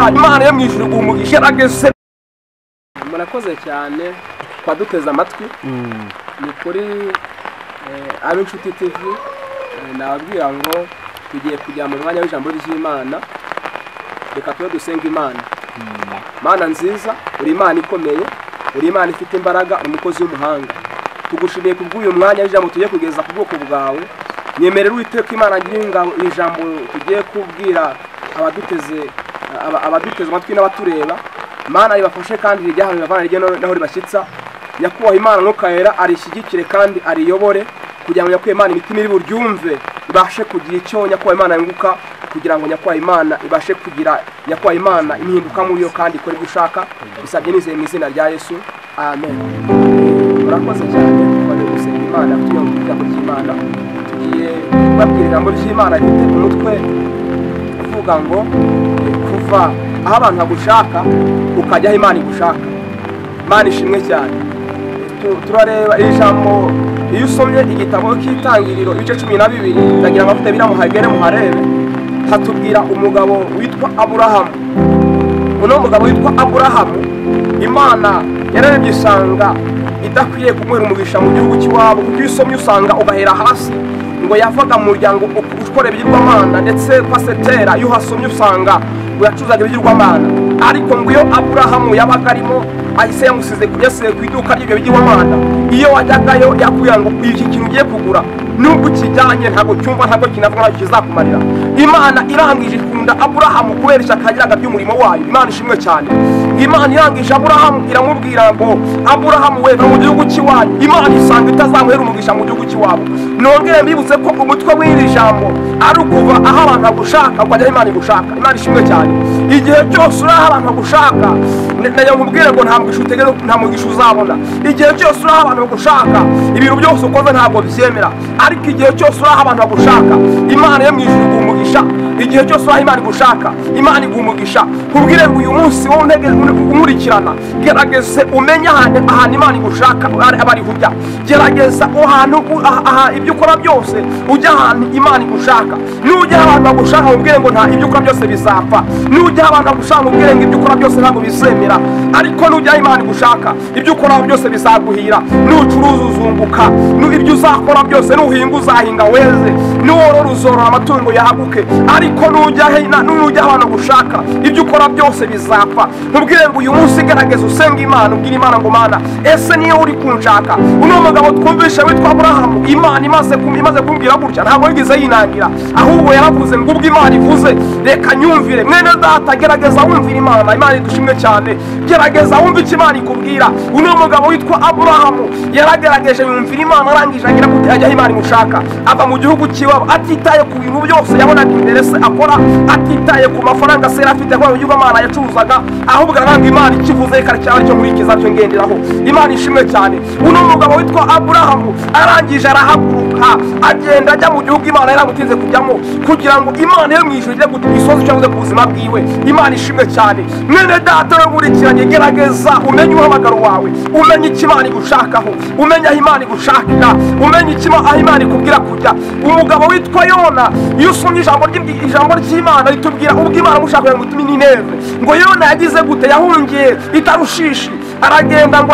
cyanyu Imana yo mu ijuru umugisha gerageza. Murakoze cyane kwaduteza amatwi. Ni kuri ab'inshuti TV nababwira ngo tugiye kujya mu mwanya w'ijambo ry'Imana. Reka tube dusenga Imana. Mana nziza, uri Imana ikomeye, uri Imana ifite imbaraga, umukozi w'umuhanga. Tugushimiye kubw'uyu mwanya w'ijambo tugiye kugeza ku bwoko bwawe. Nyemerera Uwiteka Imana ngiringa ijambo tugiye kubwira abaduteze amatwi n'abatureba. Mana ribafashe kandi rijyahanira abana rye naho ribashyitsa. Nyakubahwa Imana ntukahera arishyigikire kandi ariyobore kugira ngo nyakubahwa Imana imitima iri buryumve ibashe kugira icyo nyakubahwa Imana yunguka, kugira ngo nyakubahwa Imana ibashe kugira nyakubahwa Imana impinduka muri yo kandi ikore gushaka. Bisabye nizeye mu izina rya Yesu, amen. Murakoze cyane twari gusenga Imana tugiye mu ijambo ry'Imana. Tugiye kubabwira ijambo ry'Imana rifite umutwe uvuga ngo kuva aho abantu bagushaka ukajya aho Imana igushaka. Imana ishimwe cyane. Turareba ijambo iyo usomye igitabo cy'Itangiriro ibice 12 ndagira ngo afite biramuhagere muharebe. Hatubwira umugabo witwa Aburahamu. Uno mugabo witwa Aburahamu Imana yarebye isanga idakwiye kumuhera umugisha mu gihugu cy'iwabo, kuko usomye usanga ugahera hasi ngo yavaga mu muryango ukora ibigirwamana, ndetse pasetera iyo hasomye usanga yacuzaga ibigirwamana. Ariko ngo iyo Aburahamu yabaga arimo ahise yamusize kugese ku iduka ry'ibyo bigirwamana, iyo wajyagayo yakuye ngo iki kintu ugiye kugura nubwo kijyanye ntabwo cyumva ntabwo kinavuga nacyo kizakumarira. Imana irangije ikunda Aburahamu kubera ishakagiraga by'umurimo wayo. Imana ishimwe cyane. Imana irangije Aburahamu iramubwira ngo Aburahamu we mu gihugu cy'iwanyu. Imana isanga itazamuhera umugisha mu gihugu cy'iwabo. Nongere mbibutse ko umutwe w'iri jambo ari ukuva aho abantu bagushaka ukajya Imana igushaka. Imana ishimwe cyane. Igihe cyose uri aho abantu bagushaka nayo nkubwire ngo nta mugisha utegera, nta mugisha uzabona. Igihe cyose uri aho abantu bagushaka ibintu byose ukoze ntabwo byemera. Ariko igihe cyose uri aho abantu bagushaka Imana yo mu ijuru igumugisha. Igihe cyose uri aho Imana igushaka Imana igumugisha. Kubwire ngo uyu munsi wowe ntege umurikirana, gerageze umenye ahantu Imana igushaka abari hujya. Gerageza ahantu ibyo ukora byose ujya ahantu Imana igushaka. Nujya abantu bagushaka ubwire ngo nta ibyo ukora byose bizapfa. Nujya abantu bagushaka ubwire ngo ibyo ukora byose ntabwo bizemera. Ariko nujya Imana igushaka ibyo ukora byose bizaguhira. Nucuruza uzunguka, ibyo uzakora byose nuhinga uzahinga weze, nuworora uzorora amatungo yahaguke. Ariko nujya abantu gushaka ibyo ukora byose bizapfa. Ntubwire ngo uyu munsi gerageza usenga Imana, ubwira Imana ngo Mana ese niyo uri kunshaka. Uno mugabo twumvisha witwa Aburahamu Imana imaze kumbwira gutya ntabwo yigeze yinangira, ahubwo yaravuze ngo ubwo Imana ivuze reka nyumvire. Mwene data gerageza wumvira Imana. Imana idushimwe cyane. Gerageza wumve icyo Imana ikubwira. Uno mugabo witwa Aburahamu yaragerageje yumvira Imana, arangije agira gute ajya Imana imushaka. Ava mu gihugu cy'iwabo atitaye ku bintu byose yabonaga imbere se akora, atitaye ku mafaranga se afite kwa yugo Imana yacuruzaga, ahubwo aranga Imana ikivuze karacyari cyo muri kizacyo ngenderaho. Imana ishimwe cyane. Uno mugabo witwa Aburahamu arangije arahaguruka agenda ajya mu gihugu Imana yaramutinze kujyamo, kugira ngo Imana yo mu ijuru ije gute isoze cyavuze ku buzima bwiwe. Imana ishimwe cyane. Mwene data yo burikiranye, gerageza umenye uhamagaro wawe, umenye icyo Imana igushakaho, umenye aho Imana igushakira, umenye aho Imana ikubwira kujya. Umugabo witwa Yona iyo usomye ijambo ry'Imana ritubwira ubwo Imana mushaka ngo tume Nineve, ngo Yona yagize gute yahungiye i Tarushishi. Aragenda ngo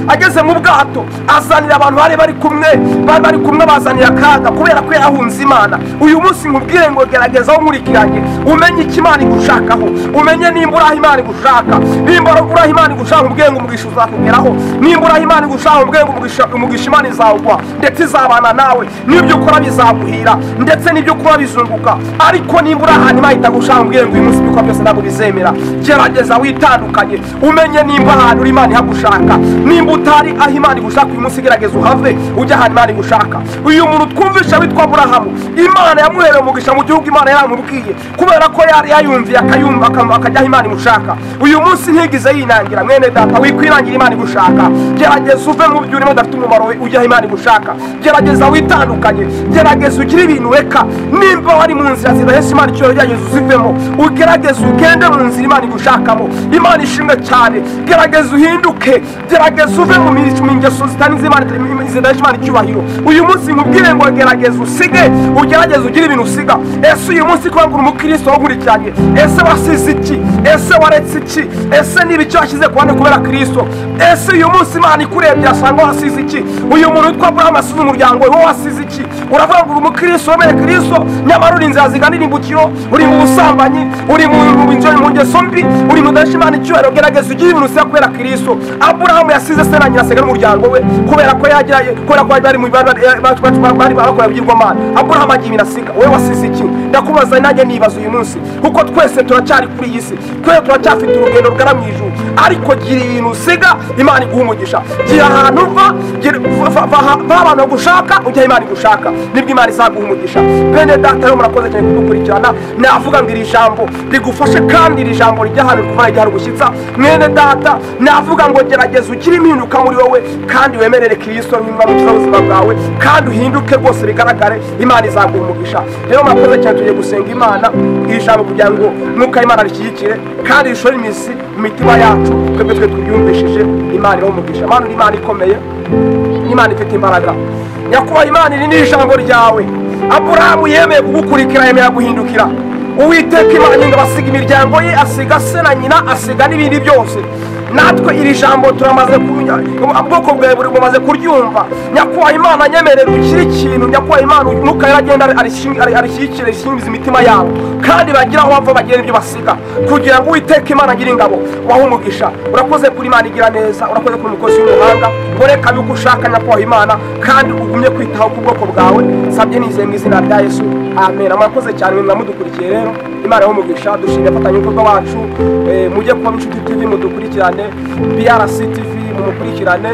ageze mu bwato azanira abantu bari kumwe bazanira akaga kubera ko yahunze Imana. Uyu munsi nkubwire ngo gerageza aho nkurikiranye umenye icyo Imana igushakaho, umenye nimba uraho Imana igushaka. Nimba uraho Imana igushaka ubwenge ngo umugisha uzakugeraho. Nimba uraho Imana igushaka ubwenge ngo umugisha Imana izawugwa ndetse izabana nawe. N'ibyo ukora bizaguhira ndetse n'ibyo ukora bizunguka. Ariko nimba uri ahantu Imana itagushaka ubwenge uyu munsi bikora byose ntabwo bizemera. Gerageza witandukanye umenye nimba ahantu uri Imana ihagushaka. Nimba utari aho Imana igushaka uyu munsi gerageza uhave ujya ahantu Imana igushaka. Uyu muntu twumvisha witwa Aburahamu Imana yamuhereye umugisha mu gihugu Imana yaramubwiye, kubera ko yari yayumviye akayumva akajya aho Imana imushaka. Uyu munsi ntigize yinangira. Mwene data wikwirangira Imana igushaka. Gerageza uve mu byo urimo udafite umumaro ujya aho Imana igushaka. Gerageza witandukanye, gerageza ugire ibintu reka. Nimba wari mu nzira zidahesha Imana icyo gerageza uzivemo, ugerageza ugende mu nzira Imana igushakamo. Imana ishimwe cyane. Gerageza uhinduke, gerageza uve mu ngeso zitari z'Imana icyubahiro. Uyu munsi nkubwire ngo gerageza usige, ugerageze ugire ibintu usiga. Ese uyu munsi kuba ngo umukristo wakurikiranye, ese wasize iki? Ese waretse iki? Ese n'ibiki washyize ku bandi kubera Kristo? Ese uyu munsi Imana ikurebye asanga wasize iki? Uyu muntu witwa Abrahamu asize umuryango we, wowe wasize iki? Uravuga ngo umukristo wemeye Kristo, nyamara uri inzira zigana irimbukiro, uri mu busambanyi, uri mu ngeso mbi, uri mu kudahesha Imana icyubahiro. Gerageza ugire ibintu usiga kubera Kristo. Abrahamu yasize se na nyina asiga n'umuryango we kubera ko bari mu bakora ibigirwamana. Abrahamu agiye ibintu asiga, wowe wasize iki? Ndakubaza nanjye nibaza uyu munsi, kuko twese turacyari kuri iyi si, twese turacyafite urugendo rugana mu ijuru, ariko gira ibintu usiga Imana iguha umugisha. Gira ahantu va abantu bagushaka ujya Imana igushaka, nibwo Imana izaguha umugisha. Bene data rero murakoze cyane kudukurikirana. Navuga ngo iri jambo rigufashe, kandi iri jambo rijya hano kuva rijya gushyitsa. Mwene data navuga ngo gerageza ugire impinduka muri wowe, kandi wemerere Kristo niba mu buzima bwawe, kandi uhinduke rwose bigaragare, Imana izaguha umugisha. Rero murakoze cyane, tugiye gusenga Imana iri jambo kugira ngo Mwuka Imana rishyigikire kandi rishore imizi mu mitima yacu, twebwe twiyumvishije. Imana ibahe umugisha. Imana ni Imana ikomeye, Imana ifite imbaraga. Nyakubahwa Imana, iri ni ijambo ryawe. Aburahamu yemeye kugukurikira, yemeye guhindukira. Uwiteka Imana ngo basiga imiryango ye, asiga se na nyina, asiga n'ibindi byose. Natwe iri jambo turamaze ubwoko bwawe bumaze kuryumva. Nyakubahwa Imana, nyemerera ushyire ikintu. Nyakubahwa Imana, Mwuka yaragenda arishyigikire, rishyingiriza imitima yabo, kandi bagira aho bava bagire ibyo basiga, kugira ngo Uwiteka Imana agire ingabo wahe umugisha. Urakoze kuri Imana igira neza, urakoze kuri umukozi w'umuhanga. Goreka yuko ushaka Nyakubahwa Imana, kandi ugumye kwitaho ku bwoko bwawe. Nsabye nizeye mu izina rya Yesu, amen. Murakoze cyane mwamudukurikiye rero. Imana yahe umugisha. Dushimye abafatanyabikorwa bacu, mujye kuba Inshuti TV mudukurikirane, BRC TV mumukurikirane,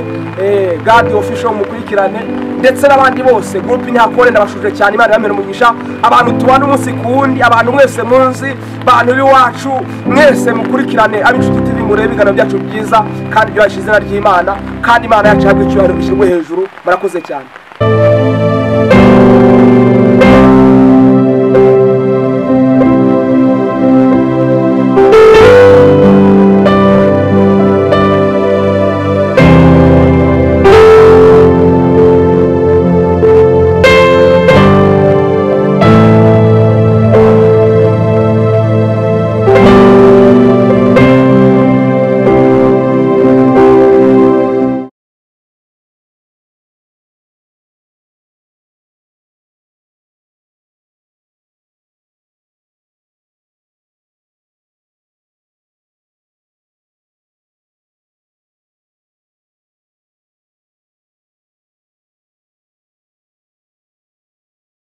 God Official mumukurikirane, ndetse n'abandi bose. Group Ntihakore ndabashuje cyane. Imana yamere umugisha. Abantu tubana umunsi ku wundi, abantu mwese munzi, bantu b'iwacu mwese mukurikirane Inshuti TV, murebe ibiganiro byacu byiza kandi byubahiriza izina ry'Imana, kandi Imana yacu yabwe icyubahiro gishyirwe hejuru. Murakoze cyane.